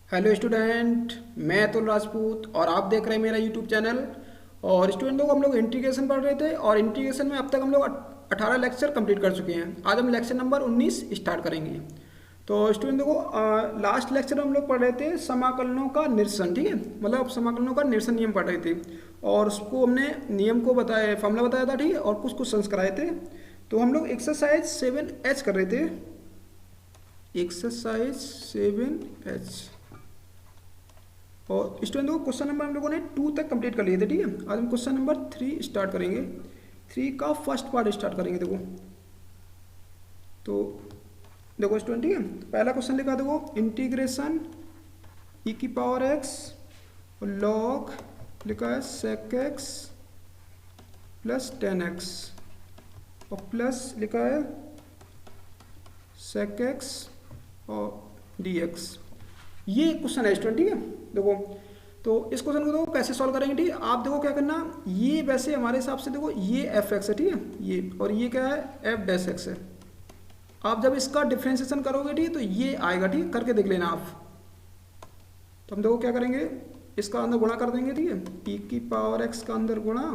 Hello student, मैं अतुल राजपूत और आप देख रहे हैं मेरा यूट्यूब चैनल। और स्टूडेंट लोग हम लोग इंटीग्रेशन पढ़ रहे थे और इंटीग्रेशन में अब तक हम लोग 18 लेक्चर कंप्लीट कर चुके हैं। आज हम लेक्चर नंबर 19 स्टार्ट करेंगे। तो स्टूडेंट देखो, लास्ट लेक्चर में हम लोग पढ़ रहे थे समाकलनों का निरसन। ठीक है, मतलब समाकलनों का निरसन नियम पढ़ रहे थे और उसको हमने नियम को बताया, फॉर्मूला बताया था। ठीक है, और कुछ क्वेश्चंस कराए थे। तो हम लोग एक्सरसाइज 7H कर रहे थे। Exercise 7H। और स्टूडेंट देखो, क्वेश्चन नंबर हम लोगों ने 2 तक कंप्लीट कर लिए थे। ठीक है, आज हम क्वेश्चन नंबर 3 स्टार्ट करेंगे। 3 का फर्स्ट पार्ट स्टार्ट करेंगे। देखो तो देखो स्टूडेंट, ठीक है, तो पहला क्वेश्चन लिखा देखो, इंटीग्रेशन ई की पावर एक्स और लॉग लिखा है सेक एक्स प्लस 10x और प्लस लिखा है सेक एक्स और dx। ये क्वेश्चन है स्टूडेंट। ठीक है, देखो तो इस क्वेश्चन को देखो कैसे सॉल्व करेंगे। ठीक है, आप देखो क्या करना, ये वैसे हमारे हिसाब से देखो ये एफ एक्स है। ठीक है, ये और ये क्या है, एफ डैश एक्स है। आप जब इसका डिफ्रेंसिएशन करोगे, ठीक है, तो ये आएगा। ठीक है, करके देख लेना आप। तो हम देखो क्या करेंगे, इसका अंदर गुणा कर देंगे। ठीक है, ई की पावर एक्स का अंदर गुणा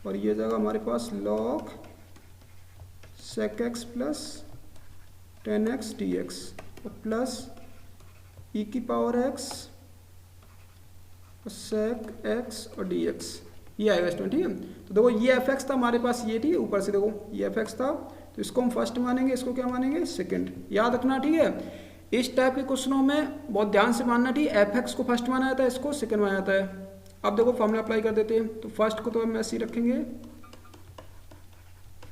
और ये जगह हमारे पास log sec x plus 10x dx और प्लस ई की पावर एक्स सेक एक्स और डी एक्स। ये आएगा स्टूडेंट। ठीक है, तो देखो ये एफ एक्स था हमारे पास, ये ठीक है, ऊपर से देखो ये एफ एक्स था, तो इसको हम फर्स्ट मानेंगे, इसको क्या मानेंगे, सेकंड। याद रखना। ठीक है, इस टाइप के क्वेश्चनों में बहुत ध्यान से मानना। ठीक है, एफ एक्स को फर्स्ट माना जाता है, इसको सेकंड माना जाता है। अब देखो फॉर्मूला अप्लाई कर देते हैं। तो फर्स्ट को तो हम ऐसे ही रखेंगे,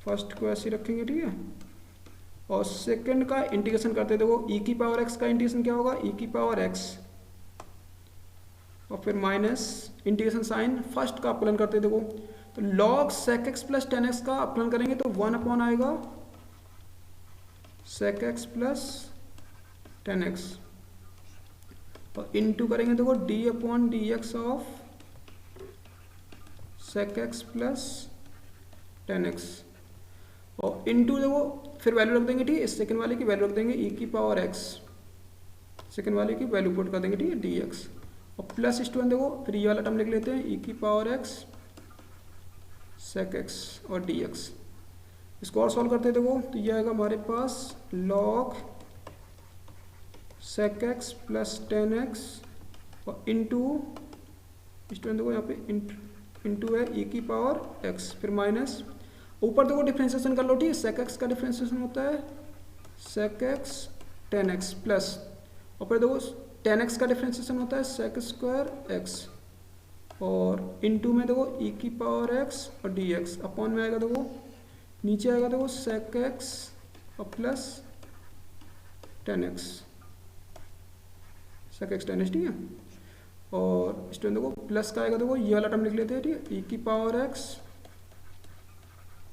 फर्स्ट को ऐसे ही रखेंगे। ठीक है, और सेकंड का इंटीग्रेशन करते हैं। देखो ई की पावर एक्स का इंटीग्रेशन क्या होगा, ई की पावर एक्स और फिर माइनस इंटीग्रेशन साइन फर्स्ट का अपलन करते देखो, तो log sec x plus 10x का अपलन करेंगे तो 1 अपॉन आएगा सेक एक्स प्लस 10x और इनटू करेंगे देखो d upon d x of sec x plus 10x और इनटू देखो फिर वैल्यू रख देंगे। ठीक है, सेकंड वाले की वैल्यू रख देंगे ई की पावर एक्स, सेकंड वाले की वैल्यू पुट कर देंगे। ठीक है, डी एक्स और प्लस स्टूडेंट देखो फिर ये वाला टर्म लिख लेते हैं, ई की पावर एक्स सेक एक्स और डी एक्स। इसको और सॉल्व करते हैं। देखो तो ये आएगा हमारे पास log sec x plus 10x और इंटू स्टूडेंट देखो यहाँ पे इंटू है ई की पावर एक्स, फिर माइनस ऊपर देखो डिफ्रेंसिएशन कर लो। ठीक है, सेक एक्स का डिफ्रेंसिएशन होता है सेक एक्स 10x प्लस और फिर देखो 10x का डिफ्रेंसिएशन होता है सेक स्क्वायर एक्स और इनटू में देखो ई की पावर एक्स और डी एक्स अपॉन में आएगा देखो नीचे आएगा देखो सेक एक्स और plus 10x sec x 10x। ठीक है, और स्टूडेंट देखो प्लस का आएगा देखो ये वाला टर्म लिख लेते हैं। ठीक है, ई की power x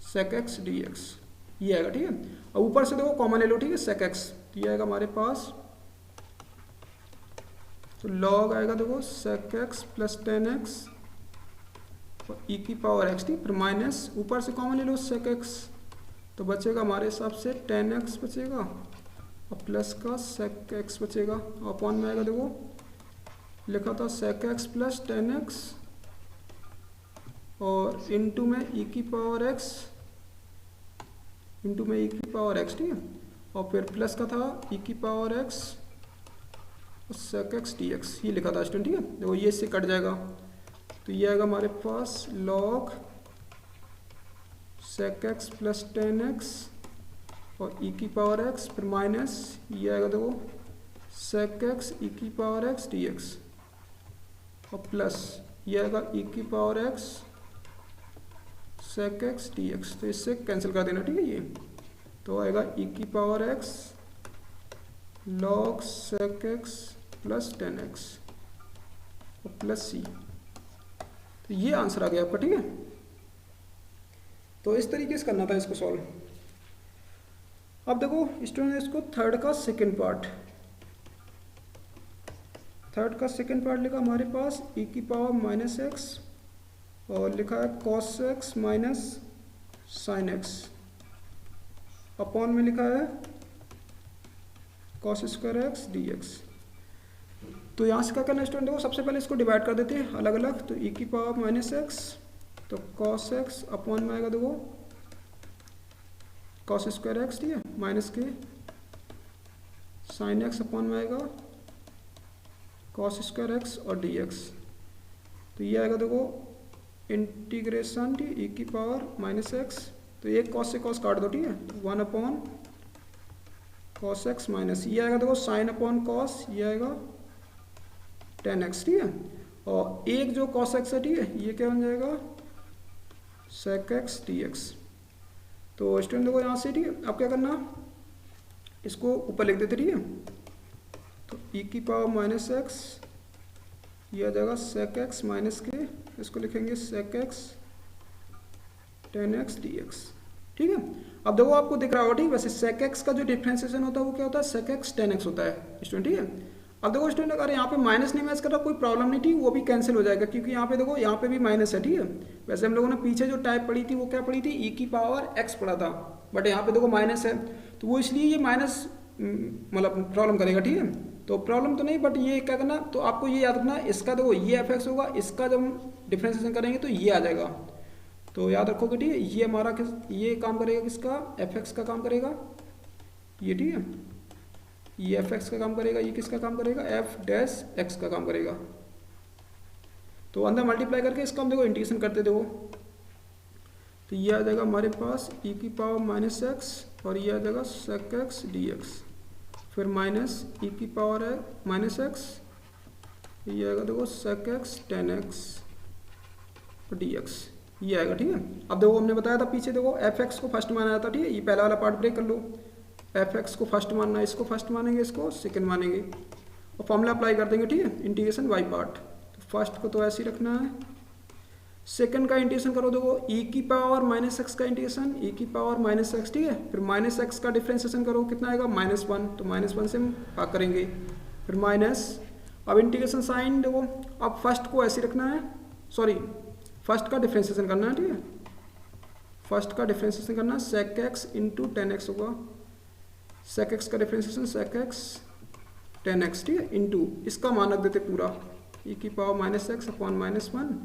sec x d x ये आएगा। ठीक है, और ऊपर से देखो कॉमन ले लो। ठीक है, सेक एक्स तो ये आएगा हमारे पास, तो लॉग आएगा देखो सेक एक्स प्लस 10x और ई की पावर एक्स। ठीक, फिर माइनस ऊपर से कॉमन ले लो सेक एक्स, तो बचेगा हमारे हिसाब से 10x बचेगा और प्लस का सेक एक्स बचेगा और अपॉन में आएगा देखो लिखा था सेक एक्स प्लस 10x और इनटू में ई की पावर एक्स, इनटू में ई की पावर एक्स। ठीक है, और फिर प्लस का था ई की power x sec x d x ये लिखा था स्टूडेंट। ठीक है, देखो ये इससे कट जाएगा तो ये आएगा हमारे पास log sec x plus 10x और ई की पावर एक्स, फिर माइनस ये आएगा देखो सेक एक्स ई की पावर एक्स डी एक्स और प्लस ये आएगा ई की power x sec x d x, तो इससे कैंसिल कर देना। ठीक है, ये तो आएगा ई की power x log sec x plus 10x और प्लस सी, तो ये आंसर आ गया आपका। ठीक है, तो इस तरीके से करना था इसको सॉल्व। अब देखो स्टूडेंट इसको थर्ड का सेकंड पार्ट लिखा हमारे पास ई की पावर माइनस एक्स और लिखा है cos x minus sine x upon में लिखा है cos square x d x. तो यहाँ से क्या करना है स्टूडेंट, देखो सबसे पहले इसको डिवाइड कर देते हैं अलग अलग। तो e की पावर माइनस एक्स, तो कॉस एक्स अपॉन में आएगा देखो कॉस स्क्वायर एक्स, ठीक है, माइनस के साइन एक्स अपॉन में आएगा कॉस स्क्वायर एक्स और डी एक्स। तो ये आएगा देखो इंटीग्रेशन, ठीक, e की पावर माइनस एक्स, तो एक कॉस से कॉस काट दो, ठीक है, 1 अपॉन कॉस एक्स माइनस ये आएगा देखो साइन अपॉन कॉस, ये आएगा tan x, ठीक है, और एक जो cos x है, ठीक है, ये क्या बन जाएगा sec x dx। तो स्टूडेंट देखो यहाँ से, ठीक है, अब क्या करना, इसको ऊपर लिख देते, ठीक है, तो e की पावर माइनस एक्स, ये आ जाएगा sec x माइनस के, इसको लिखेंगे sec x tan x dx, ठीक है। अब देखो आपको दिख रहा होगा, ठीक, वैसे sec x का जो डिफ्रेंसिएशन होता है वो क्या होता है, sec x tan x होता है स्टूडेंट, ठीक है। अब देखो स्टूडेंट अगर यहाँ पे माइनस नहीं मैच कर रहा कोई प्रॉब्लम नहीं, ठीक, वो भी कैंसिल हो जाएगा, क्योंकि यहाँ पे देखो यहाँ पे भी माइनस है, ठीक है। वैसे हम लोगों ने पीछे जो टाइप पढ़ी थी वो क्या पढ़ी थी, e की पावर x पढ़ा था, बट यहाँ पे देखो माइनस है, तो वो इसलिए ये माइनस मतलब प्रॉब्लम करेगा, ठीक है। तो प्रॉब्लम तो नहीं, बट ये क्या करना, तो आपको ये याद रखना, इसका देखो ये एफ होगा, इसका जब हम डिफ्रेंसिएशन करेंगे तो ये आ जाएगा, तो याद रखोगे, ठीक है, ये हमारा किस ये काम करेगा, किसका, एफ का काम करेगा ये, ठीक है, ये एफ एक्स का काम करेगा, ये किसका काम करेगा, एफ डैश एक्स का काम करेगा। तो अंदर मल्टीप्लाई करके इसका हम देखो इंटीग्रेशन करते देखो, तो ये आ जाएगा हमारे पास e की पावर माइनस एक्स और ये आ जाएगा sec x dx, फिर माइनस e की पावर है माइनस एक्स, ये आएगा देखो sec x tan x dx, ये आएगा, ठीक है। अब देखो हमने बताया था पीछे देखो एफ एक्स को फर्स्ट माना था, ठीक है, ये पहला वाला पार्ट ब्रेक कर लो, एफ एक्स को फर्स्ट मानना है, इसको फर्स्ट मानेंगे, इसको सेकंड मानेंगे, और फॉर्मूला अप्लाई कर देंगे, ठीक है, इंटीग्रेशन बाई पार्ट। तो फर्स्ट को तो ऐसे ही रखना है, सेकंड का इंटीग्रेशन करो देखो e की पावर माइनस एक्स का इंटीग्रेशन, e की पावर माइनस एक्स, ठीक है, फिर माइनस एक्स का डिफ्रेंसिएशन करो, कितना आएगा -1, तो -1 से हम भाग करेंगे, फिर माइनस, अब इंटीग्रेशन साइन देखो, अब फर्स्ट को ऐसे रखना है, सॉरी फर्स्ट का डिफ्रेंसिएशन करना है, ठीक है, फर्स्ट का डिफ्रेंसिएशन करना है, sec x into tan x होगा, sec x का differentiation sec x tan x, ठीक है, इंटू इसका मान रख देते पूरा e की पावर माइनस एक्स अपॉन -1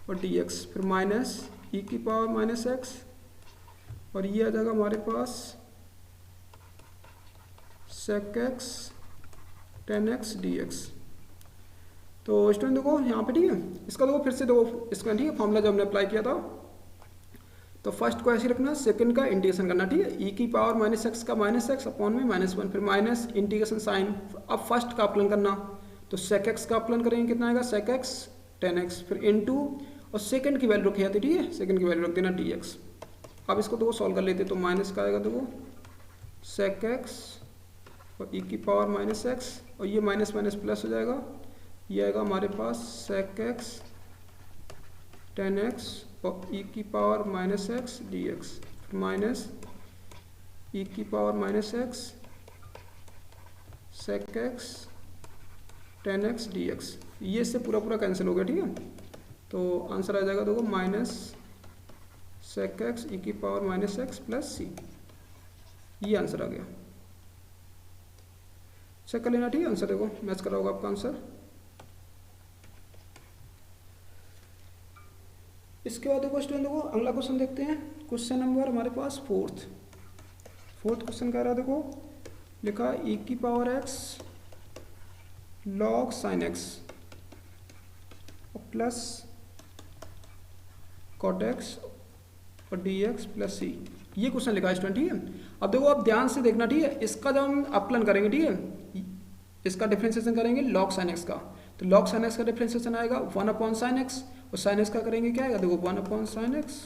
और dx, फिर माइनस e की पावर माइनस एक्स और ये आ जाएगा हमारे पास sec x tan x dx। तो स्टूडेंट देखो यहाँ पे, ठीक है, इसका देखो फिर से देखो इसका, ठीक है, फॉर्मूला जो हमने अप्लाई किया था, तो फर्स्ट को ऐसे रखना, सेकंड का इंटीग्रेशन करना, ठीक है, e की पावर माइनस एक्स का माइनस एक्स अपॉन में -1, फिर माइनस इंटीग्रेशन साइन, अब फर्स्ट का अपलन करना, तो sec x का अपलन करेंगे, कितना आएगा sec x tan x, फिर इनटू और सेकंड की वैल्यू रखी जाती, ठीक है, सेकंड की वैल्यू रख देना dx। अब इसको देखो सॉल्व कर लेते, तो माइनस का आएगा देखो sec x और e की पावर माइनस एक्स और ये माइनस माइनस प्लस हो जाएगा, ये आएगा हमारे पास sec x tan x और e की पावर माइनस एक्स dx, फिर माइनस e की power minus x sec x tan x dx, ये इससे पूरा पूरा कैंसिल हो गया, ठीक है। तो आंसर आ जाएगा देखो माइनस sec x e की power minus x plus c, ये आंसर आ गया, चेक कर लेना, ठीक है, आंसर देखो मैच कर रहा होगा आपका आंसर। इसके बाद देखो स्टूडेंट देखो अगला क्वेश्चन देखते हैं, क्वेश्चन नंबर हमारे पास फोर्थ क्वेश्चन कह रहा है, देखो लिखा e की power x log sin x plus cot x और dx प्लस c, ये क्वेश्चन लिखा है स्टूडेंट, ठीक है। अब देखो आप ध्यान से देखना, ठीक है, इसका जब हम अपलन करेंगे, ठीक है, इसका डिफरेंशिएशन करेंगे log sin x का, तो log sin x का डिफरेंशिएशन आएगा 1 अपॉन साइन एक्स, और साइन एक्स का करेंगे क्या आएगा देखो 1 अपॉन साइन एक्स,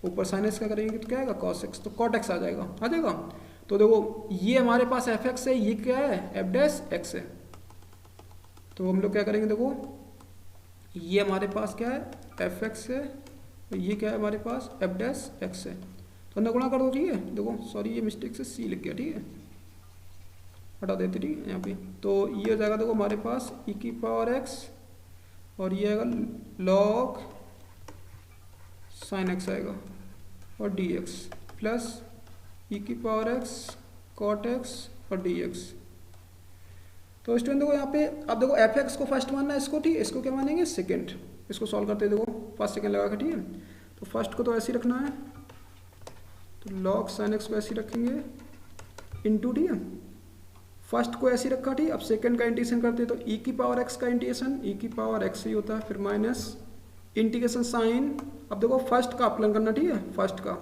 ऊपर साइन एक्स का करेंगे तो क्या आएगा cos x, तो cot x आ जाएगा। तो देखो ये हमारे पास एफ एक्स है, ये क्या है एफ डैश एक्स है, तो हम लोग क्या करेंगे देखो ये हमारे पास क्या है एफ एक्स है, ये क्या है हमारे पास एफ डैश एक्स है, तो अंदर गुणा कर दो, ठीक है, देखो सॉरी ये मिस्टेक से सी लिख गया, ठीक है, हटा देते, ठीक है यहाँ पे, तो ये हो जाएगा देखो हमारे पास e की पावर x और ये आएगा log sin x आएगा और dx प्लस e की पावर x cot x और dx। तो स्टूडेंट देखो यहाँ पे अब देखो एफ एक्स को फर्स्ट मानना है इसको, ठीक है, इसको क्या मानेंगे सेकंड। इसको सॉल्व करते देखो फर्स्ट सेकंड लगा के, ठीक है। तो फर्स्ट को तो ऐसे ही रखना है, तो लॉग साइन एक्स को ऐसे ही रखेंगे इनटू, ठीक है, फर्स्ट को ऐसे ही रखा, ठीक। अब सेकंड का इंटीग्रेशन करते हैं तो ई की पावर एक्स का इंटीग्रेशन ई की पावर एक्स ही होता है, फिर माइनस इंटीग्रेशन साइन। अब देखो फर्स्ट का अपलन करना, ठीक है, फर्स्ट का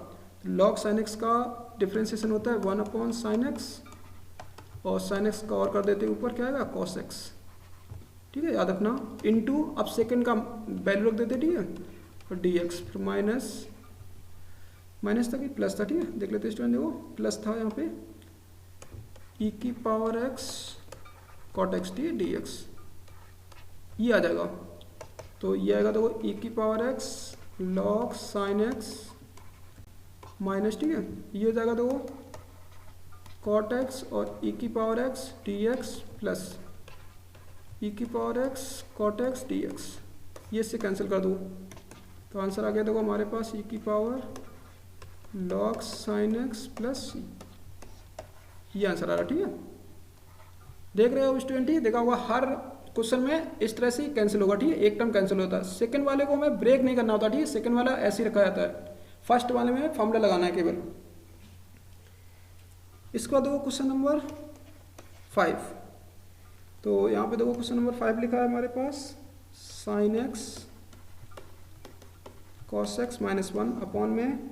लॉग साइन एक्स का डिफ्रेंसिएशन होता है 1/sin x, और साइन एक्स का और कर देते हैं ऊपर क्या आएगा cos x, ठीक है, याद रखना, इनटू अब सेकंड का वैल्यू रख देते, ठीक है, और dx, फिर माइनस था कि प्लस था, ठीक है, देख लेते स्टूडेंट, देखो प्लस था यहाँ पे e की पावर x cot x, ठीक है, dx, ये आ जाएगा। तो ये आएगा देखो e की power x log sin x minus, ठीक है, ये हो जाएगा देखो cot x और e की power x dx plus e की power x cot x dx, ये इससे कैंसिल कर दो तो आंसर आ गया देखो हमारे पास e की power log sin x plus c, ये आंसर आ रहा, ठीक है। देख रहे हो स्टूडेंट, ही देखा होगा हर क्वेश्चन में इस तरह से ही कैंसिल होगा, ठीक है, एक टर्म कैंसिल होता है। सेकंड वाले को हमें ब्रेक नहीं करना होता, ठीक है, सेकंड वाला ऐसे ही रखा जाता है, फर्स्ट वाले में फॉर्मूला लगाना है केवल। इसके बाद देखो क्वेश्चन नंबर 5, तो यहाँ पे देखो क्वेश्चन नंबर 5 लिखा है हमारे पास sine x cos x minus 1 upon में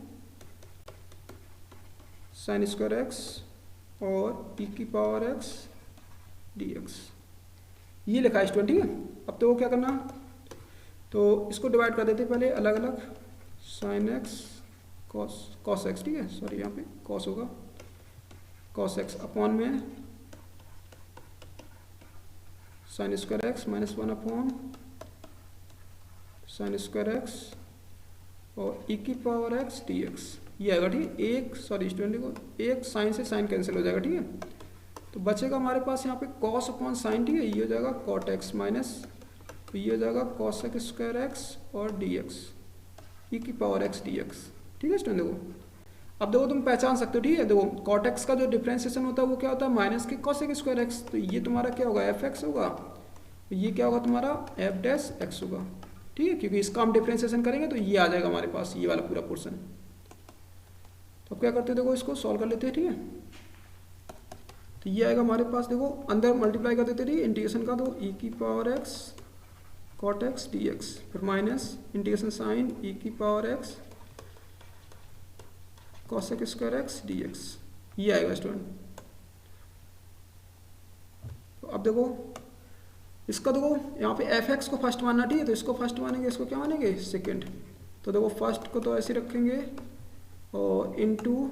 साइन स्क्वायर एक्स और e की पावर x dx, ये लिखा है स्टूडेंट, ठीक है। अब तो वो क्या करना, तो इसको डिवाइड कर देते पहले अलग अलग, साइन एक्स कॉस एक्स, ठीक है, सॉरी यहाँ पे कॉस होगा, कॉस एक्स अपॉन में sine square x minus 1 upon sine square x और e की पावर x dx, ये आएगा, ठीक, एक सॉरी स्टूडेंट को एक साइन से साइन कैंसिल हो जाएगा, ठीक है। तो बचेगा हमारे पास यहाँ पे कॉस अपॉन साइन, ठीक है, ये हो जाएगा कॉट एक्स माइनस, तो ये हो जाएगा कॉस एक्स स्क्वायर एक्स और dx ई की पावर एक्स dx, ठीक है स्टूडेंट। देखो अब देखो तुम पहचान सकते हो, ठीक है, देखो कॉट एक्स का जो डिफ्रेंसिएशन होता है वो क्या होता है माइनस के कॉस एक्स स्क्वायर एक्स, तो ये तुम्हारा क्या होगा एफ एक्स होगा, ये क्या होगा तुम्हारा एफ डैश एक्स होगा, ठीक है, क्योंकि इसका हम डिफ्रेंसिएशन करेंगे तो ये आ जाएगा हमारे पास ये वाला पूरा पोर्शन। तो अब क्या करते हैं, देखो इसको सॉल्व कर लेते हैं, ठीक है। तो ये आएगा हमारे पास, देखो अंदर मल्टीप्लाई कर देते, ठीक है, इंटीग्रेशन का, तो e की power x cot x dx, फिर माइनस इंटीग्रेशन साइन e की power x cos x square x dx, ये आएगा स्टूडेंट। तो अब देखो इसका, देखो यहाँ पे एफ एक्स को फर्स्ट मानना, ठीक है, तो इसको फर्स्ट मानेंगे, इसको क्या मानेंगे सेकंड। तो देखो फर्स्ट को तो ऐसे रखेंगे और इनटू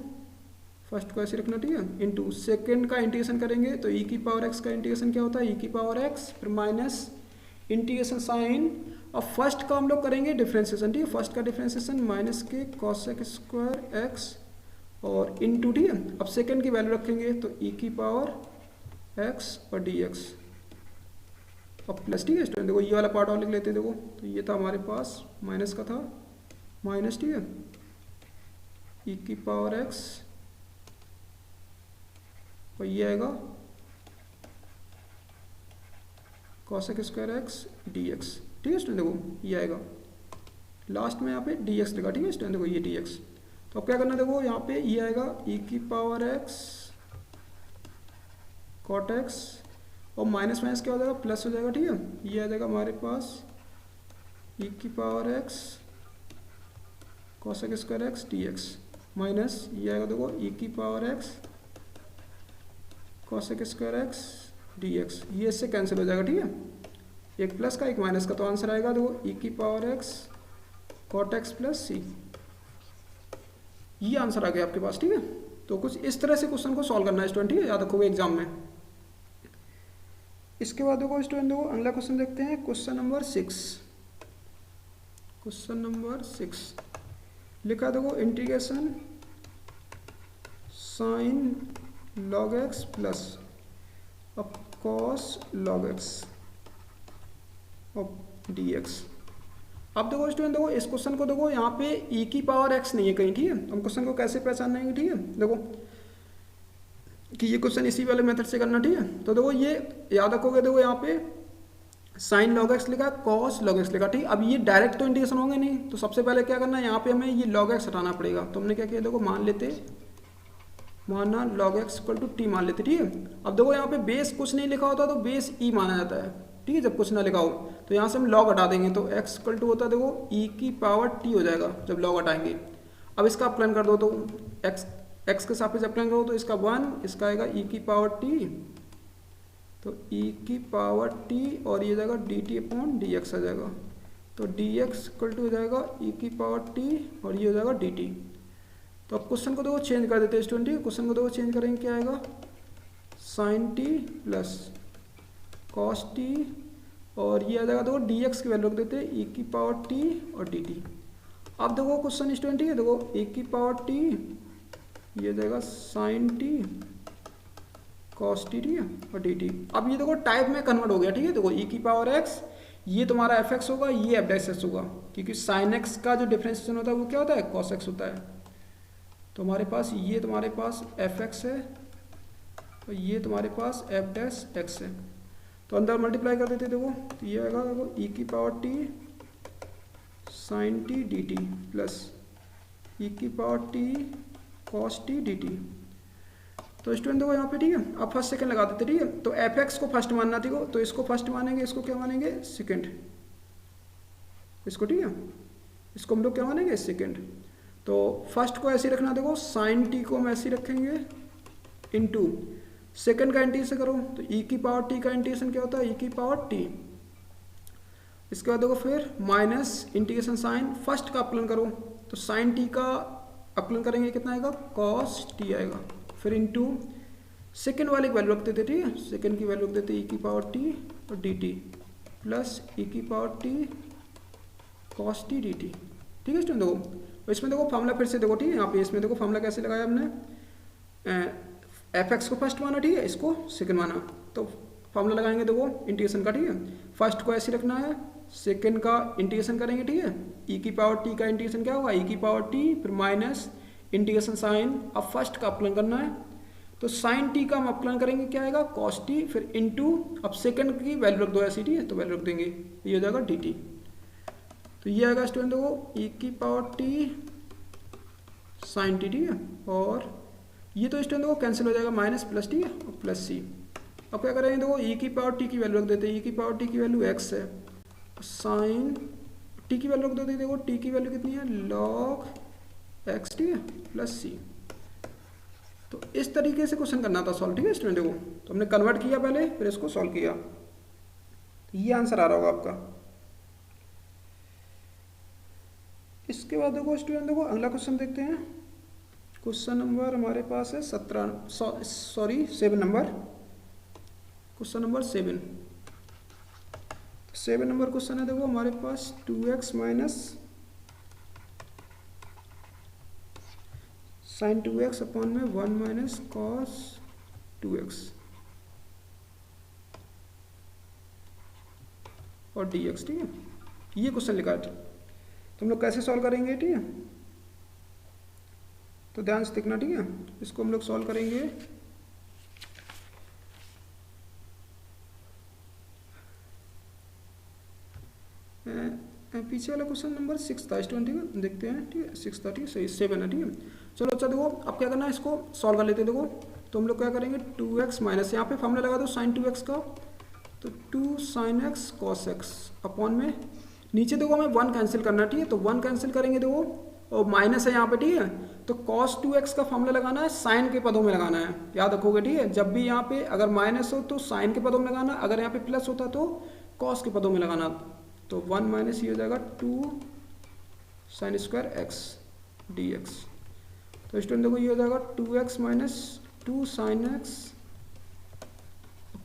फर्स्ट को ऐसे रखना, ठीक है, इनटू सेकंड का इंटीग्रेशन करेंगे तो e की पावर x का इंटीग्रेशन क्या होता है e की पावर x, फिर माइनस इंटीग्रेशन साइन, और फर्स्ट का हम लोग करेंगे डिफ्रेंसिएशन, ठीक है, फर्स्ट का डिफ्रेंसिएशन माइनस के cos x स्क्वायर x और इनटू, ठीक है, अब सेकंड की वैल्यू रखेंगे तो e की पावर x और dx अब प्लस, ठीक है स्टूडेंट। देखो ये वाला पार्ट और लिख लेते हैं, देखो तो ये था हमारे पास माइनस का था माइनस, ठीक है, e की पावर x और ये आएगा cos x square x dx, ठीक है स्टूडेंट। देखो ये आएगा लास्ट में यहाँ पे dx लिखा, ठीक है स्टूडेंट, देखो ये dx। तो अब क्या करना, देखो यहाँ पे ये आएगा e की पावर x cot x और माइनस माइनस क्या हो जाएगा प्लस हो जाएगा, ठीक है, ये आ जाएगा हमारे पास e की power x cos x square x dx minus ये आएगा, देखो e की power x cos x square x dx, ये इससे कैंसिल हो जाएगा, ठीक है, एक प्लस का एक माइनस का, तो आंसर आएगा देखो e की power x cot x plus c, ये आंसर आ गया आपके पास, ठीक है। तो कुछ इस तरह से क्वेश्चन को सॉल्व करना है स्टूडेंट, ठीक है, याद रखोगे एग्जाम में। इसके बाद देखो स्टूडेंट, देखो अगला क्वेश्चन देखते हैं, क्वेश्चन नंबर 6। क्वेश्चन नंबर 6 लिखा देखो integration sine log x plus अब cos log x और dx। अब देखो स्टूडेंट, देखो इस क्वेश्चन को देखो यहाँ पे e की पावर x नहीं है कहीं, ठीक है, हम क्वेश्चन को कैसे पहचानेंगे, ठीक है। देखो कि ये क्वेश्चन इसी वाले मेथड से करना, ठीक है। तो देखो ये याद रखोगे, देखो यहाँ पे साइन लॉग एक्स लिखा, कॉस लॉग एक्स लिखा, ठीक। अब ये डायरेक्ट तो इंटीग्रेशन होंगे नहीं, तो सबसे पहले क्या करना है, यहाँ पे हमें ये लॉग एक्स हटाना पड़ेगा। तो हमने क्या किया, देखो मान लेते, माना log x equal to t मान लेते, ठीक है। अब देखो यहाँ पे बेस कुछ नहीं लिखा होता तो बेस ई माना जाता है, ठीक है, जब कुछ ना लिखा हो। तो यहाँ से हम लॉग हटा देंगे, तो एक्स इक्वल टू होता है देखो ई की पावर टी हो जाएगा जब लॉग हटाएंगे। अब इसका अपलाइन कर दो, तो एक्स के सापेक्ष अपलाइन करो, तो इसका 1, इसका आएगा ई की पावर टी, तो ई की पावर टी और ये जाएगा d t upon d x आ जाएगा। तो डी एक्स इक्वल टू हो जाएगा ई की पावर टी और ये हो जाएगा डी टी। तो अब क्वेश्चन को देखो चेंज कर देते हैं स्टूडेंट, क्वेश्चन को देखो चेंज करेंगे, क्या आएगा, sine t plus cos t और ये आ जाएगा देखो डी एक्स की वैल्यू रख देते हैं ई की पावर टी और डी टी। अब देखो क्वेश्चन स्टूडेंट, ठीक है, देखो ई की पावर टी, ये जाएगा साइन टी कॉस टी, ठीक है, और डी टी। अब ये देखो टाइप में कन्वर्ट हो गया, ठीक है। देखो ई की पावर एक्स, ये तुम्हारा एफ एक्स होगा, ये एफ डैश एक्स होगा, क्योंकि साइन एक्स का जो डिफरेंशिएशन होता है वो क्या होता है, कॉस एक्स होता है। तो हमारे पास ये तुम्हारे पास एफ एक्स है और ये तुम्हारे पास एफ डैश एक्स है। तो अंदर मल्टीप्लाई कर देते देखो, तो ये आएगा देखो ई की power t sine t d t plus e की power t cos t d t. तो स्टूडेंट देखो यहाँ पे, ठीक है, अब फर्स्ट सेकंड लगा देते, ठीक है। तो एफ एक्स को फर्स्ट मानना, ठीक है, तो इसको फर्स्ट मानेंगे, इसको क्या मानेंगे, सेकंड, इसको, ठीक है, इसको हम लोग क्या मानेंगे, सेकंड। तो फर्स्ट को ऐसे रखना, देखो साइन टी को हम ऐसे रखेंगे इनटू सेकंड का इंटीग्रेशन करो, तो ई की पावर टी का इंटीग्रेशन क्या होता है, ई की पावर टी। इसके बाद देखो फिर माइनस इंटीग्रेशन साइन, फर्स्ट का अपलन करो, तो साइन टी का अपलन करेंगे, कितना आएगा, कॉस टी आएगा, फिर इनटू सेकेंड वाले की वैल्यू रख देते, ठीक है, सेकेंड की वैल्यू रख देते ई की पावर टी और डी टी प्लस ई की power t cos t d T, ठीक है स्टूडेंट। देखो इसमें देखो फॉर्मूला फिर से देखो, ठीक है, यहाँ पे इसमें देखो फॉर्मूला कैसे लगाया हमने, एफ एक्स को फर्स्ट माना, ठीक है, इसको सेकंड माना, तो फॉर्मूला लगाएंगे देखो इंटीग्रेशन का, ठीक है, फर्स्ट को ऐसे रखना है, सेकंड का इंटीग्रेशन करेंगे, ठीक है, ई की पावर टी का इंटीग्रेशन क्या होगा, ई की पावर टी फिर माइनस इंटीग्रेशन साइन, अब फर्स्ट का अपलन करना है, तो साइन टी का हम अपलन करेंगे, क्या आएगा, कॉस टी, फिर इनटू अब सेकंड की वैल्यू रख दो ऐसी, ठीक है, तो वैल्यू रख देंगे, ये हो जाएगा डी टी। तो ये आएगा स्टूडेंट देखो ई की पावर टी साइन टी, ठीक है, और ये तो स्टूडेंट देखो कैंसिल हो जाएगा, माइनस प्लस, ठीक है, और प्लस सी। अब क्या करेंगे, देखो ई की पावर टी की वैल्यू रख देते हैं, ई की पावर टी की वैल्यू एक्स है, साइन टी की वैल्यू रख देते हैं, देखो टी की वैल्यू कितनी है, लॉग एक्स, ठीक है, प्लस सी। तो इस तरीके से क्वेश्चन करना था सॉल्व, ठीक है स्टूडेंट। देखो तो हमने कन्वर्ट किया पहले, फिर इसको सॉल्व किया, ये आंसर आ रहा होगा आपका। इसके बाद देखो स्टूडेंट, देखो अगला क्वेश्चन देखते हैं। क्वेश्चन नंबर हमारे पास है 7 number, question number 7 number question है, देखो हमारे पास 2x minus sign 2x upon में 1 माइनस कॉस 2x और dx, ठीक है, ये क्वेश्चन लिखा है। तो हम लोग कैसे सॉल्व करेंगे, ठीक है, तो ध्यान से देखना, ठीक है, इसको हम लोग सॉल्व करेंगे। पीछे वाला क्वेश्चन नंबर 6 था स्टूडेंट, ठीक है, देखते हैं, ठीक है, 6 था, ठीक है, सही 7 है, ठीक है। चलो अच्छा देखो अब क्या करना है, इसको सॉल्व कर लेते हैं। देखो तो हम लोग क्या करेंगे, 2x माइनस, यहाँ पे फॉर्मूला लगा दो साइन 2x का, तो 2 sign x cos x upon में नीचे देखो हमें 1 कैंसिल करना, ठीक है, तो 1 कैंसिल करेंगे देखो, और माइनस है यहाँ पे, ठीक है, तो cos 2x का फॉर्मूला लगाना है, साइन के पदों में लगाना है, याद रखोगे, ठीक है, जब भी यहाँ पे अगर माइनस हो तो साइन के पदों में लगाना, अगर यहाँ पे प्लस होता तो cos के पदों में लगाना। तो 1 माइनस ये हो जाएगा 2 sign square x d x. तो स्टूडेंट देखो ये हो जाएगा 2x minus 2 sign x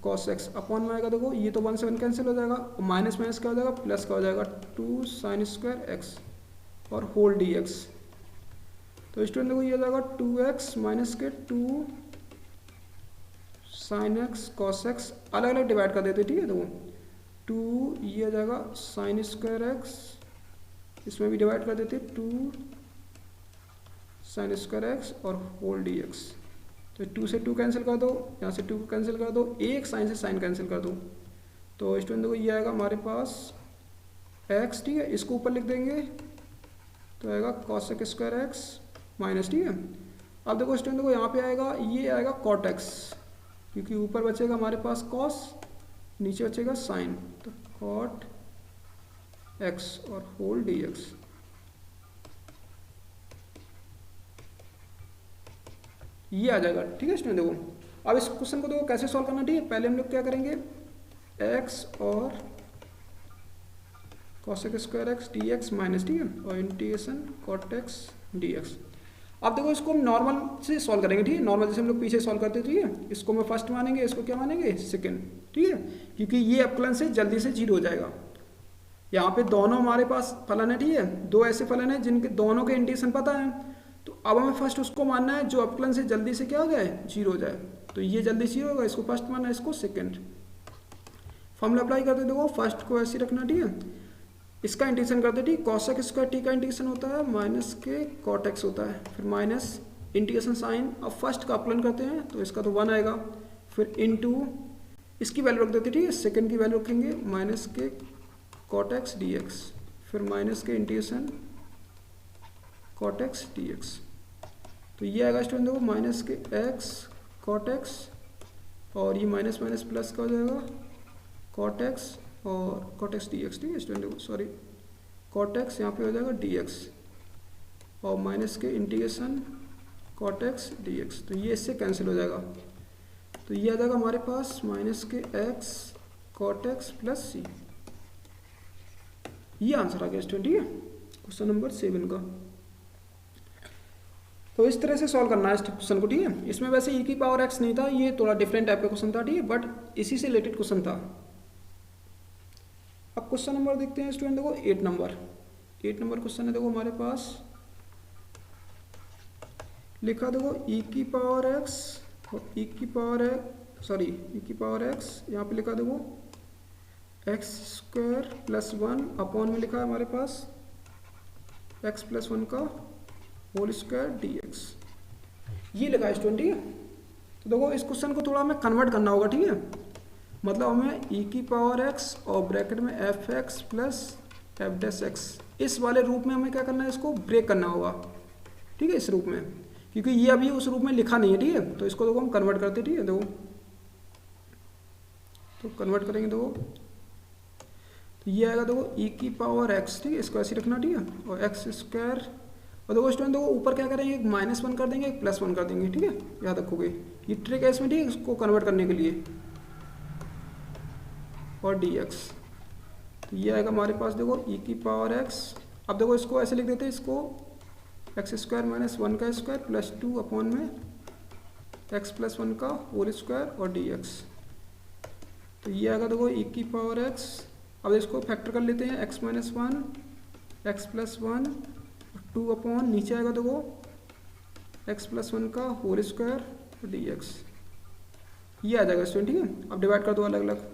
cos x upon में आएगा, देखो ये तो 1 से 1 कैंसिल हो जाएगा, और माइनस माइनस क्या हो जाएगा, प्लस का हो जाएगा 2 साइन स्क्वायर एक्स और होल डी एक्स। तो स्टूडेंट देखो ये हो जाएगा 2x माइनस के 2 साइन एक्स कॉस एक्स, अलग अलग डिवाइड कर देते, ठीक है, देखो 2 ये हो जाएगा साइन स्क्वायर एक्स, इसमें भी डिवाइड कर देते 2 साइन स्क्वायर एक्स और होल डी एक्स। तो 2 से 2 कैंसिल कर दो, यहाँ से 2 को कैंसिल कर दो, एक साइन से साइन कैंसिल कर दो। तो स्टूडेंट देखो ये आएगा हमारे पास x, ठीक है, इसको ऊपर लिख देंगे तो आएगा cosec स्क्वायर एक्स माइनस, ठीक है। अब देखो स्टूडेंट देखो यहाँ पे आएगा, ये आएगा cot x, क्योंकि ऊपर बचेगा हमारे पास cos, नीचे बचेगा साइन, तो cot x और होल dx। ये आ जाएगा, ठीक है स्टूडेंट। देखो अब इस क्वेश्चन को देखो कैसे सॉल्व करना, ठीक है। पहले हम लोग क्या करेंगे, x और cosec square x dx minus, ठीक है, और इंटीग्रेशन cot x dx। अब देखो इसको हम नॉर्मल से सॉल्व करेंगे, ठीक है, नॉर्मल जैसे हम लोग पीछे सॉल्व करते थे, ठीक है। इसको मैं फर्स्ट मानेंगे, इसको क्या मानेंगे, सेकंड, ठीक है, क्योंकि ये अपकलन से जल्दी से 0 हो जाएगा। यहाँ पे दोनों हमारे पास फलन है, ठीक है, दो ऐसे फलन है जिनके दोनों के इंटीग्रेशन पता है। तो अब हमें फर्स्ट उसको मानना है जो अपकलन से जल्दी से क्या हो जाए, 0 हो जाए। तो ये जल्दी 0 होगा, इसको फर्स्ट मानना है, इसको सेकंड। फॉर्मूला अप्लाई करते देखो, फर्स्ट को ऐसे रखना, ठीक है, इसका इंटीग्रेशन करते, ठीक, cosec स्क्वायर टी का इंटीग्रेशन होता है माइनस के cot x होता है, फिर माइनस इंटीग्रेशन साइन। अब फर्स्ट का अपलन करते हैं तो इसका तो 1 आएगा, फिर इनटू इसकी वैल्यू रख देते, ठीक है, सेकंड की वैल्यू रखेंगे माइनस के cot x dx, फिर माइनस के इंटीग्रेशन cot x dx। तो ये आएगा स्टूडेंट देखो माइनस के x cot x, और ये माइनस माइनस प्लस का हो जाएगा cot x और cot x dx, ठीक है स्टूडेंट देखो, सॉरी cot x यहाँ पे हो जाएगा dx, और माइनस के इंटीग्रेशन cot x dx। तो ये इससे कैंसिल हो जाएगा, तो ये आ जाएगा हमारे पास माइनस के x cot x plus c। ये आंसर आ गया स्टूडेंट, ठीक है, क्वेश्चन नंबर 7 का। तो इस तरह से सॉल्व करना है इस क्वेश्चन को, ठीक है। इसमें वैसे e की पावर x नहीं था, ये थोड़ा डिफरेंट टाइप का क्वेश्चन था, ठीक है, बट इसी से रिलेटेड क्वेश्चन था। अब क्वेश्चन नंबर देखते हैं स्टूडेंट, देखो 8 नंबर क्वेश्चन है। देखो हमारे पास लिखा देखो e की पावर x और e की पावर x, यहाँ पे लिखा देखो x स्क्वायर प्लस 1 अपॉन में लिखा है हमारे पास x प्लस 1 का होल स्क्वायर dx, ये लिखा है स्टूडेंट, ठीक है। तो देखो इस क्वेश्चन को थोड़ा हमें कन्वर्ट करना होगा, ठीक है, मतलब हमें e की पावर x और ब्रैकेट में fx plus f dash x, इस वाले रूप में हमें क्या करना है, इसको ब्रेक करना होगा, ठीक है, इस रूप में, क्योंकि ये अभी उस रूप में लिखा नहीं है, ठीक है। तो इसको देखो हम कन्वर्ट करते, ठीक है, देखो तो कन्वर्ट करेंगे, देखो तो ये आएगा देखो e की पावर x, ठीक है, इसको ऐसे रखना, ठीक है, और x स्क्वायर, और देखो स्टूडेंट देखो ऊपर क्या करेंगे, एक -1 कर देंगे, एक +1 कर देंगे, ठीक है, याद रखोगे, ये ट्रिक है इसमें, ठीक है, इसको कन्वर्ट करने के लिए, और dx। तो ये आएगा हमारे पास देखो e की पावर x। अब देखो इसको ऐसे लिख देते हैं, इसको x स्क्वायर माइनस 1 का स्क्वायर प्लस 2 अपॉन में x प्लस 1 का होल स्क्वायर और dx। तो ये आएगा देखो e की पावर x। अब इसको फैक्टर कर लेते हैं, x minus 1 x plus 1 2 upon नीचे आएगा देखो x प्लस 1 का होल स्क्वायर और dx। ये आ जाएगा स्टूडेंट, ठीक है। अब डिवाइड कर दो अलग अलग,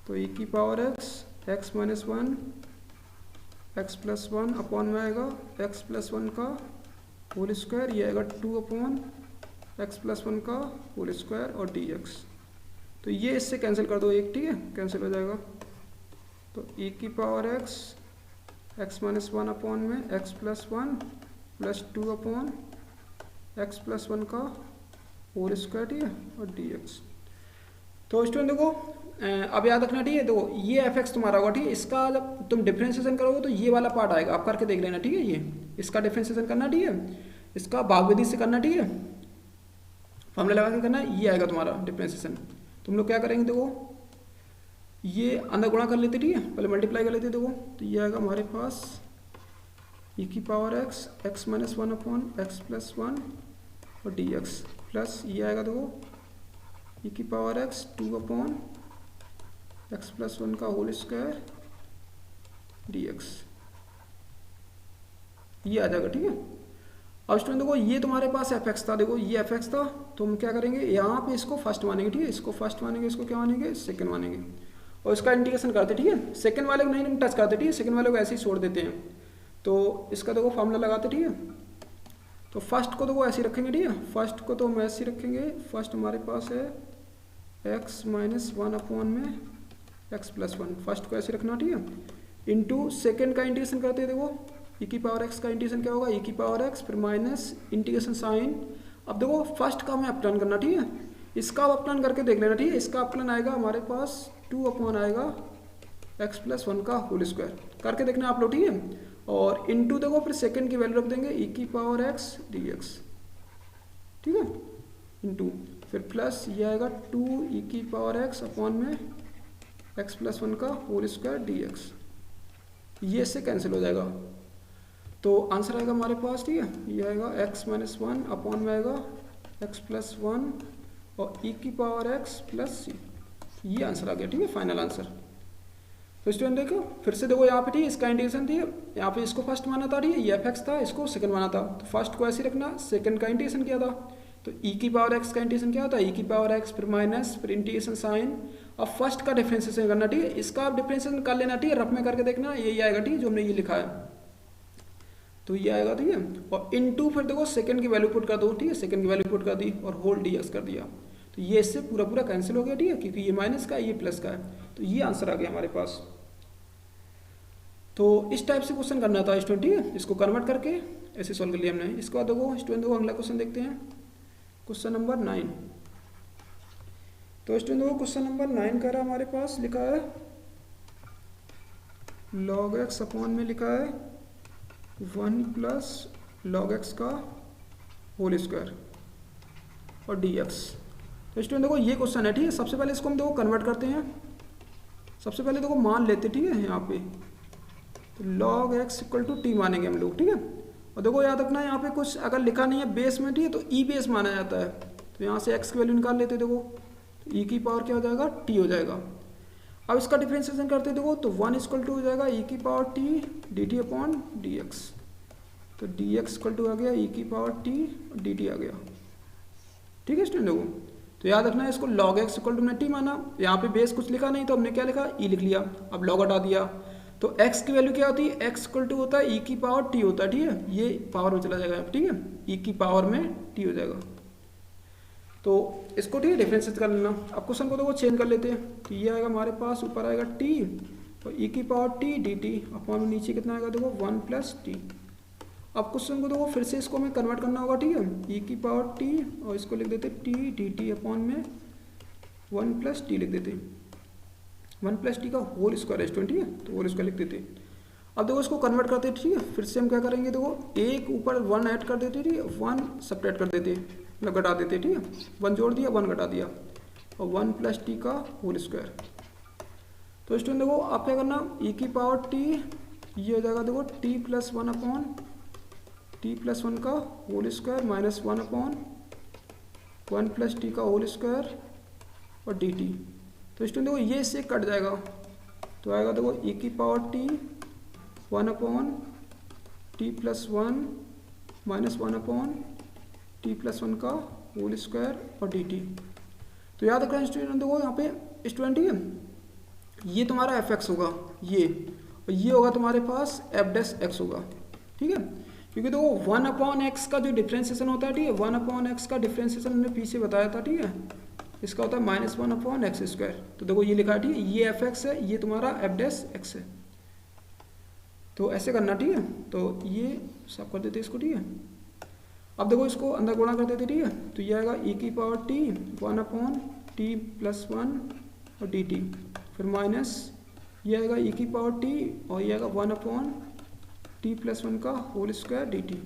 तो e की power x minus 1 x plus 1 upon में आएगा x प्लस 1 का होल स्क्वायर, ये आएगा 2 अपॉन x प्लस 1 का होल स्क्वायर और dx। तो ये इससे कैंसिल कर दो एक, ठीक है, कैंसिल हो जाएगा। तो e की पावर x माइनस 1 अपॉन में x plus 1 plus 2 upon x plus 1 का होल स्क्वायर, ठीक है, और dx। तो स्टूडेंट देखो अब याद रखना, ठीक है, देखो ये fx तुम्हारा होगा, ठीक है, इसका जब तुम डिफरेंशिएशन करोगे तो ये वाला पार्ट आएगा, आप करके देख लेना, ठीक है, ये इसका डिफरेंशिएशन करना, ठीक है, इसका भागविधि से करना, ठीक है, फॉर्मूला लगा के करना, ये आएगा तुम्हारा डिफरेंशिएशन। तुम लोग क्या करेंगे, देखो ये अंदर गुणा कर लेते, ठीक है, पहले मल्टीप्लाई कर लेते, देखो तो ये आएगा हमारे पास e की power x minus 1 upon x plus 1 और dx प्लस ये आएगा देखो e की power x 2 upon x plus 1 का होल स्क्वायर dx, ये आ जाएगा, ठीक है। अब स्टूडेंट देखो ये तुम्हारे पास fx था, देखो ये fx था, तो हम क्या करेंगे, यहाँ पे इसको फर्स्ट मानेंगे, ठीक है, इसको फर्स्ट मानेंगे, इसको क्या मानेंगे, सेकंड मानेंगे, और इसका इंटीग्रेशन करते, ठीक है, सेकंड वाले को नहीं टच करते, ठीक है, सेकंड वाले को ऐसे ही छोड़ देते हैं। तो इसका देखो फॉर्मूला लगाते, ठीक है, तो फर्स्ट को तो वो ऐसे ही रखेंगे, ठीक है, फर्स्ट को तो हम ऐसे ही रखेंगे। फर्स्ट हमारे पास है x माइनस वन अपॉन में x प्लस वन, फर्स्ट को ऐसे रखना, ठीक है, इंटू सेकेंड का इंटीग्रेशन करते हैं, देखो e की पावर x का इंटीग्रेशन क्या होगा, e की पावर x फिर माइनस इंटीग्रेशन साइन। अब देखो फर्स्ट का हमें अपटर्न करना, ठीक है, इसका आप अपटर्न करके देख लेना, ठीक है, इसका अपटर्न आएगा हमारे पास 2 अपॉन आएगा x प्लस वन का होल स्क्वायर, करके देखना आप लोग, ठीक है, और इंटू देखो फिर सेकेंड की वैल्यू रख देंगे e की पावर x dx, ठीक है, इंटू फिर प्लस ये आएगा 2 e की पावर x अपॉन में x प्लस वन का होल स्क्वायर dx, ये इससे कैंसिल हो जाएगा, तो आंसर आएगा हमारे पास, ठीक है, ये आएगा x माइनस वन अपॉन में आएगा x प्लस वन और e की पावर x प्लस सी, ये आंसर आ गया, ठीक है, फाइनल आंसर। तो स्टूडेंट देखो फिर से देखो यहाँ पे, ठीक है, इसका इंटीग्रेशन, ठीक है, यहाँ पे इसको फर्स्ट माना था, ठीक है, ये fx था, इसको सेकंड माना था, तो फर्स्ट को ऐसे रखना, सेकंड का इंटीग्रेशन किया था, तो e की पावर x का इंटीग्रेशन क्या होता है, e की पावर x फिर माइनस फिर इंटीग्रेशन साइन, अब फर्स्ट का डिफरेंशिएशन करना, ठीक है, इसका आप डिफरेंशिएशन कर लेना, ठीक है, रफ में करके देखना, यही आएगा, ठीक है, जो हमने ये लिखा है, तो ये आएगा, ठीक है, और इनटू फिर देखो सेकंड की वैल्यू पुट कर दो, ठीक है, सेकंड की वैल्यू पुट कर दी और होल dx कर दिया, तो ये इससे पूरा पूरा कैंसिल हो गया, ठीक है, क्योंकि ये माइनस का है ये प्लस का है, तो ये आंसर आ गया हमारे पास। तो इस टाइप से क्वेश्चन करना था स्टूडेंट, ठीक है, इसको कन्वर्ट करके ऐसे सॉल्व कर लिया हमने। इसके बाद देखो स्टूडेंट देखो अगला क्वेश्चन देखते हैं, क्वेश्चन नंबर 9। तो स्टूडेंट देखो क्वेश्चन नंबर 9 कह रहा हमारे पास लिखा है log x अपॉन में लिखा है 1 प्लस log x का होल स्क्वायर और dx। तो स्टूडेंट देखो ये क्वेश्चन है, ठीक है, सबसे पहले इसको हम देखो कन्वर्ट करते हैं, सबसे पहले देखो मान लेते, ठीक है, यहाँ पे तो log x equal to t मानेंगे हम लोग, ठीक है, और देखो याद रखना यहाँ पे कुछ अगर लिखा नहीं है बेस में, ठीक है, तो ई बेस माना जाता है, तो यहाँ से x की वैल्यू निकाल लेते, देखो तो e की पावर क्या हो जाएगा, t हो जाएगा। अब इसका डिफरेंशिएशन करते देखो तो 1 इक्वल टू हो जाएगा e की power t dt upon dx, तो dx इक्वल टू आ गया e की पावर t dt आ गया, ठीक है स्टूडेंट देखो, तो याद रखना है इसको log x इक्वल टू हमने t माना, यहाँ पे बेस कुछ लिखा नहीं तो हमने क्या लिखा e लिख लिया, अब log हटा दिया, तो x की वैल्यू क्या होती है, x इक्वल टू होता है e की पावर t होता है, ठीक है, ये पावर में चला जाएगा, ठीक है, e की पावर में t हो जाएगा, तो इसको, ठीक है, डिफरेंशिएट कर लेना। अब क्वेश्चन को देखो चेंज कर लेते हैं, तो ये आएगा हमारे पास ऊपर आएगा t और e की पावर t dt अपॉन नीचे कितना आएगा देखो 1 प्लस t। अब क्वेश्चन को देखो फिर से इसको हमें कन्वर्ट करना होगा, ठीक है, e की पावर t और इसको लिख देते t dt अपॉन में 1 प्लस t लिख देते, 1 प्लस टी का होल स्क्वायर है स्टूडेंट, ठीक है, तो होल स्क्वायर लिख देते। अब देखो इसको कन्वर्ट करते, ठीक है, फिर से हम क्या करेंगे, देखो एक ऊपर 1 ऐड कर देते, ठीक है, 1 सब्ट्रैक्ट कर देते, मतलब घटा देते, ठीक है, 1 जोड़ दिया 1 घटा दिया और 1 प्लस टी का होल स्क्वायर। तो स्टूडेंट देखो आप क्या करना, e की पावर t ये हो जाएगा देखो t प्लस 1 अपॉन t प्लस 1 का whole square minus 1 upon 1 plus t का होल स्क्वायर और dt। तो स्टूडेंट देखो ये इससे कट जाएगा, तो आएगा देखो e की पावर t 1 अपॉन t प्लस 1 माइनस 1 अपॉन t प्लस 1 का होल स्क्वायर और dt। तो याद रखना स्टूडेंट देखो यहाँ पे स्टूडेंट, ठीक है, ये तुम्हारा fx होगा ये, और ये होगा तुम्हारे पास f डैश x होगा, ठीक है, क्योंकि देखो 1 अपॉन x का जो डिफ्रेंशिएशन होता है, ठीक है, 1 अपॉन x का डिफ्रेंशिएशन हमने पीछे बताया था, ठीक है, इसका होता है माइनस 1 अपॉन एक्स स्क्वायर। तो देखो ये लिखा है, ठीक है, ये एफ एक्स है, ये तुम्हारा एफ डैश एक्स है, तो ऐसे करना, ठीक है, तो ये सब कर देते इसको, ठीक है। अब देखो इसको अंदर गुणा कर देते, ठीक है, तो ये आएगा e की पावर t 1 अपॉन t प्लस 1 और dt, फिर माइनस ये आएगा e की पावर t और ये आएगा 1 अपॉन t प्लस 1 का होल स्क्वायर dt।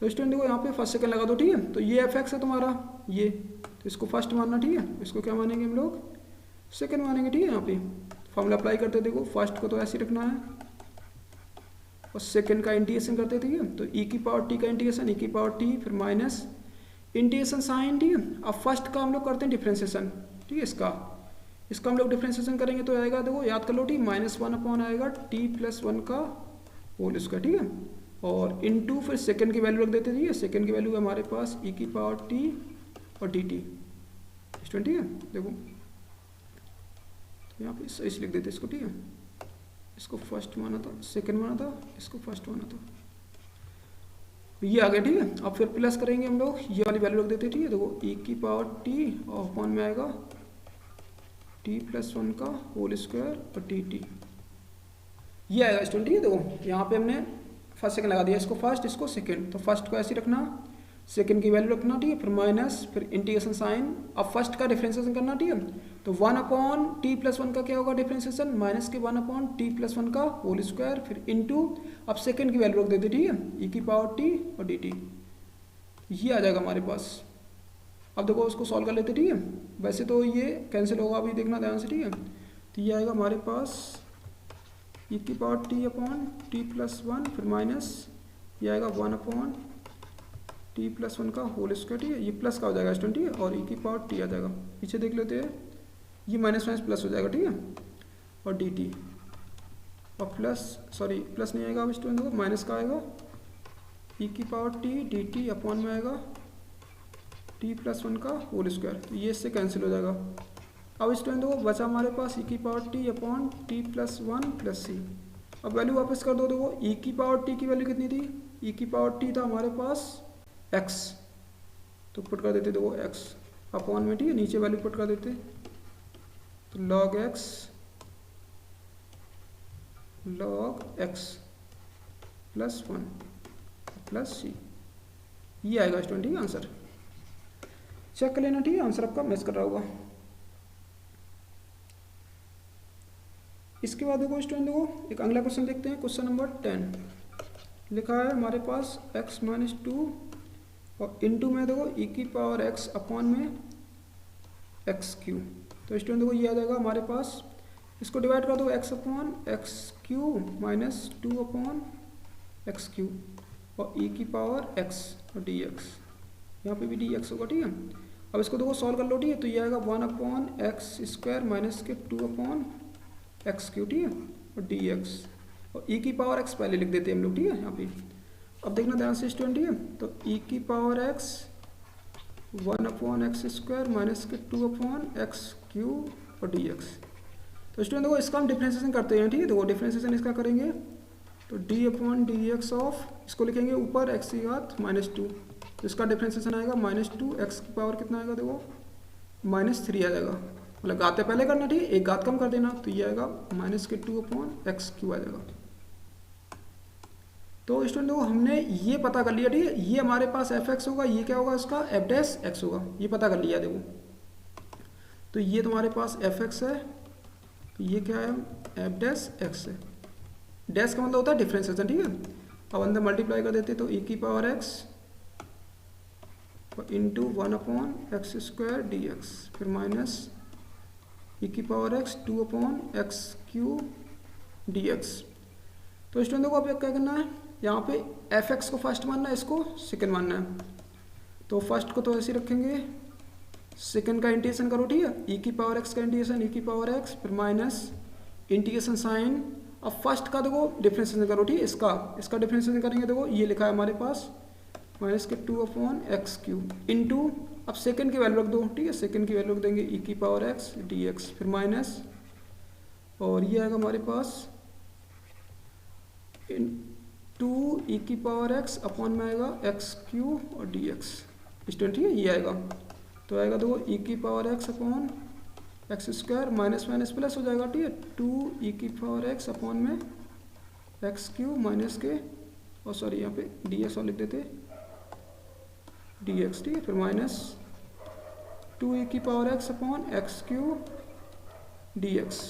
तो स्टूडेंट देखो यहाँ पे फर्स्ट सेकंड लगा दो, ठीक है, तो ये एफ एक्स है तुम्हारा ये, तो इसको फर्स्ट मानना, ठीक है, इसको क्या मानेंगे हम लोग, सेकंड मानेंगे, ठीक है, यहाँ पे फॉर्मूला अप्लाई करते देखो, फर्स्ट को तो ऐसे ही रखना है और सेकंड का इंटीग्रेशन करते, ठीक है, तो e की पावर t का इंटीग्रेशन e की पावर t फिर माइनस इंटीग्रेशन साइन, ठीक है। अब फर्स्ट का हम लोग करते हैं डिफ्रेंशिएशन, ठीक है, इसका हम लोग डिफ्रेंशिएशन करेंगे तो आएगा देखो याद कर लो, ठीक, माइनस 1 अपॉन आएगा t प्लस 1 का होल स्क्वायर, ठीक है, और इनटू फिर सेकंड की वैल्यू रख देते, ठीक है, सेकंड की वैल्यू है हमारे पास e की पावर t और dt स्टूडेंट, ठीक है, देखो तो यहाँ पे सही से लिख देते इसको, ठीक है, इसको फर्स्ट माना था, सेकंड माना था, इसको फर्स्ट माना था। ये आ गया, ठीक है। अब फिर प्लस करेंगे हम लोग, ये वाली वैल्यू रख देते हैं, ठीक है। देखो ई की पावर टी और अपॉन में आएगा टी प्लस 1 का होल स्क्वायर और डी टी, ये आएगा स्टूडेंट, ठीक है। देखो यहाँ पे हमने फर्स्ट सेकंड लगा दिया, इसको फर्स्ट इसको सेकंड, तो फर्स्ट को ऐसे रखना, सेकंड की वैल्यू रखना, ठीक है। फिर माइनस, फिर इंटीग्रेशन साइन, अब फर्स्ट का डिफरेंशिएशन करना, ठीक है। तो 1 अपॉन टी प्लस 1 का क्या होगा डिफरेंशिएशन, माइनस के 1 अपॉन टी प्लस 1 का होल स्क्वायर, फिर इनटू, अब सेकंड की वैल्यू रख देते, ठीक है, ई की पावर टी और डी टी, ये आ जाएगा हमारे पास। अब देखो उसको सॉल्व कर लेते, ठीक है। वैसे तो ये कैंसिल होगा, अभी देखना ध्यान से, ठीक है। तो ये आएगा हमारे पास ई की power t upon t plus 1, फिर माइनस ये आएगा 1 अपॉन टी प्लस 1 का होल स्क्वायर, ठीक है। ये प्लस का हो जाएगा स्टूडेंट, ठीक है, और ई की पावर टी आ जाएगा, पीछे देख लेते हैं, ये माइनस माइनस प्लस हो जाएगा, ठीक है, और डी टी, और प्लस, सॉरी प्लस नहीं आएगा अब स्टूडेंट, देखो माइनस का आएगा, ई की power T d t upon में आएगा टी प्लस 1 का होल स्क्वायर, तो ये इससे कैंसिल हो जाएगा। अब स्टूडेंट देखो बचा हमारे पास ई की power t upon t plus 1 plus c, अब वैल्यू वापस कर दो। देखो ई की पावर टी की वैल्यू कितनी थी, ई की पावर टी था हमारे पास x, तो पुट कर देते, देखो x अपॉन में, ठीक है, नीचे वैल्यू पुट कर देते, तो log x plus 1 plus c, ये आएगा स्टूडेंट, ठीक है, आंसर। चेक कर लेना, ठीक है, आंसर आपका मैच कर रहा होगा। इसके बाद देखो स्टूडेंट, देखो एक अगला क्वेश्चन देखते हैं, क्वेश्चन नंबर 10 लिखा है हमारे पास x माइनस 2 और इनटू में देखो ई की पावर x अपॉन में एक्स क्यू, तो स्टूडेंट देखो ये आ जाएगा हमारे पास, इसको डिवाइड कर दो x upon x Q minus 2 upon x Q और ई की पावर x और डी एक्स, यहाँ पे भी डी एक्स होगा, ठीक है। अब इसको देखो सॉल्व कर लो, ठीक है, तो ये आएगा 1 अपॉन एक्स स्क्वायर माइनस के 2 अपॉन एक्स क्यू, ठीक है, और डी एक्स, और ई की पावर x पहले लिख देते हैं हम लोग, ठीक है, यहाँ पे। अब देखना ध्यान से स्टूडेंट, ठीक है, तो ई की power x 1 upon x square minus के 2 अपॉन एक्स क्यू और डी एक्स, तो स्टूडेंट देखो इसका हम डिफ्रेंशिएशन करते हैं, ठीक है। देखो डिफ्रेंशिएशन इसका करेंगे तो D upon d x of, इसको लिखेंगे ऊपर एक्स की घात माइनस 2, तो इसका डिफ्रेंशिएशन आएगा माइनस 2, एक्स की पावर कितना आएगा, देखो माइनस 3 आ जाएगा, मतलब घाते पहले करना, ठीक है, एक घात कम कर देना, तो ये आएगा माइनस के 2 अपॉन एक्स क्यू आ जाएगा। तो स्टूडेंट देखो हमने ये पता कर लिया, ठीक है, ये हमारे पास एफ एक्स होगा, ये क्या होगा इसका एफ डैश एक्स होगा, ये पता कर लिया देखो। तो ये तुम्हारे पास एफ एक्स है, तो ये क्या है एफ डैश एक्स है, डैश का मतलब होता है डिफरेंशिएशन, ठीक है। अब अंदर मल्टीप्लाई कर देते तो ई की पावर एक्स और into 1 upon x square D x, फिर माइनस ई की power x 2 upon x Q D x. तो स्टूडेंट देखो अब क्या करना है, यहाँ पे एफ एक्स को फर्स्ट मानना है, इसको सेकंड मानना है, तो फर्स्ट को तो ऐसे रखेंगे, सेकंड का इंटीग्रेशन करो, ठीक है, ई की पावर एक्स का इंटीग्रेशन ई की पावर एक्स, फिर माइनस इंटीग्रेशन साइन, अब फर्स्ट का देखो डिफरेंशिएशन करो, ठीक है, इसका डिफरेंशिएशन करेंगे, देखो ये लिखा है हमारे पास माइनस के 2 अपॉन एक्स क्यू इंटू, अब सेकंड की वैल्यू रख दो, ठीक है, सेकंड की वैल्यू रख देंगे ई की पावर एक्स डी एक्स, फिर माइनस, और ये आएगा हमारे पास 2 ई की पावर एक्स अपॉन में आएगा एक्स क्यू और डी एक्स स्टूडेंट, ठीक है, ये आएगा, तो आएगा देखो ई की power x upon x square minus minus plus हो जाएगा, ठीक है, 2 ई की पावर एक्स अपॉन में एक्स क्यू माइनस के, और सॉरी यहाँ पे डी एक्स और लिख देते डी एक्स, ठीक है, फिर माइनस 2 ई की power x upon x Q D x,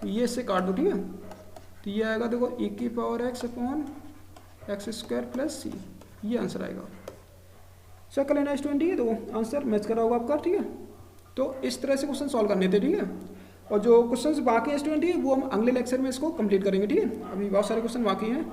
तो ये इससे काट दो, ठीक है, तो ये आएगा देखो ई की power x upon x square plus c, ये आंसर आएगा। चेक कर लेना स्टूडेंट, ठीक है, तो आंसर मैच करा होगा आपका, ठीक है। तो इस तरह से क्वेश्चन सॉल्व करने थे, ठीक है, और जो क्वेश्चन बाकी है स्टूडेंट, ठीक है, वो हम अगले लेक्चर में इसको कंप्लीट करेंगे, ठीक है, अभी बहुत सारे क्वेश्चन बाकी हैं।